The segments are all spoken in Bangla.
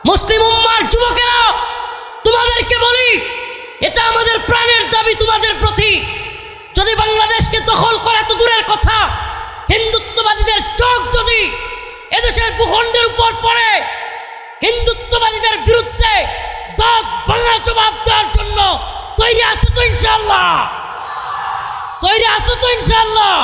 মুসলিম উম্মার যুবকেরা, তোমাদেরকে বলি, এটা আমাদের প্রাণের দাবি তোমাদের প্রতি। যদি বাংলাদেশকে দখল করা তো দূরের কথা, হিন্দুত্ববাদীদের চোখ যদি এদেশের ভূখণ্ডের উপর পড়ে, হিন্দুত্ববাদীদের বিরুদ্ধে দাঁত ভাঙা জবাব দেওয়ার জন্য তৈরি আছো তো ইনশাআল্লাহ? তৈরি আছো তো ইনশাআল্লাহ?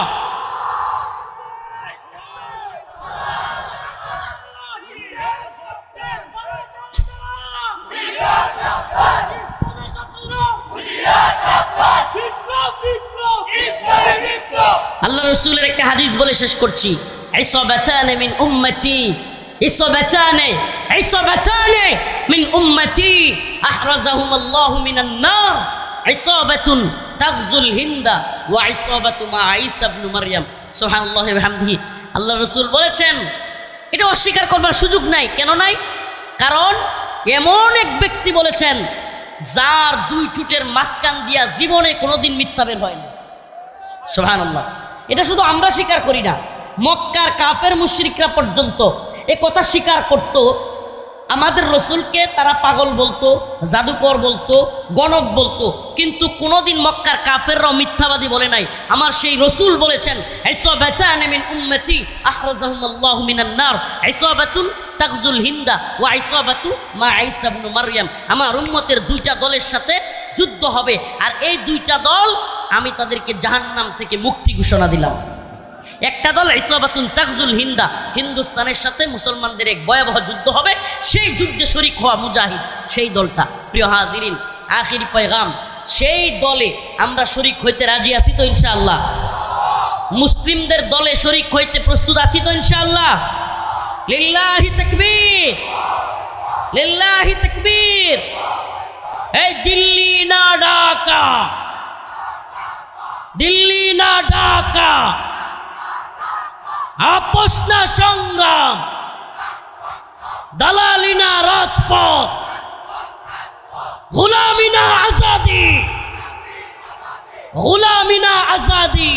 আল্লাহ রাসূলের একটা হাদিস বলে শেষ করছি। ইসাবাতান মিন উম্মতি, ইসাবাতান মিন উম্মতি আহরাজাহুম আল্লাহু মিনান নার, ইসাবাতুন তাগজুল হিন্দা ওয়া ইসাবাতু মা ঈসা ইবনে মারইয়াম। সুবহানাল্লাহি ওয়া বিহামদিহি। আল্লাহ রাসূল বলেছেন, এটা অস্বীকার করবার সুযোগ নাই। কেন নাই? কারণ এমন এক ব্যক্তি বলেছেন যার দুই ঠোঁটের মাঝখান দিয়া জীবনে কোনোদিন মিথ্যা বের হয় না। সুবহানাল্লাহ। এটা শুধু আমরা স্বীকার করি না, মক্কার কাফের মুশরিকরা পর্যন্ত এ কথা স্বীকার করত। আমাদের রসুলকে তারা পাগল বলতো, জাদুকর বলতো, গণক বলতো, কিন্তু কোনোদিন মক্কার কাফেররাও মিথ্যাবাদী বলে নাই। আমার সেই রসুল বলেছেন, ইসাবাতান মিন উম্মতি আখরাজাহুম আল্লাহু মিনান নার, ইসাবাতুন তাগজুল হিন্দা ওয়া ইসাবাতু মা ঈসা ইবনে মারইয়াম। আমার উম্মতের দুইটা দলের সাথে যুদ্ধ হবে, আর এই দুইটা দল আমি তাদেরকে জাহান্নাম থেকে মুক্তি ঘোষণা দিলাম। একটা দল ইসাবাতুন তাগজুল হিন্দা, হিন্দুস্তানের সাথে মুসলমানদের এক ভয়াবহ যুদ্ধ হবে, সেই যুদ্ধে শরীক হওয়া মুজাহিদ, সেই দলটা। প্রিয় হাজিরিন, আখির পয়গাম, সেই দলে আমরা শরীক হইতে রাজি আছি তো ইনশাআল্লাহ? মুসলিমদের দলে শরীক হইতে প্রস্তুত আছি তো ইনশাআল্লাহ? লিল্লাহি তাকবীর, লিল্লাহি তাকবীর। এই দিল্লি না ঢাকা, দিল্লি না ঢাকা, আপোষ না সংগ্রাম, দালালি না রাজপথ, গোলামি না আজাদি, গোলামি না আজাদি।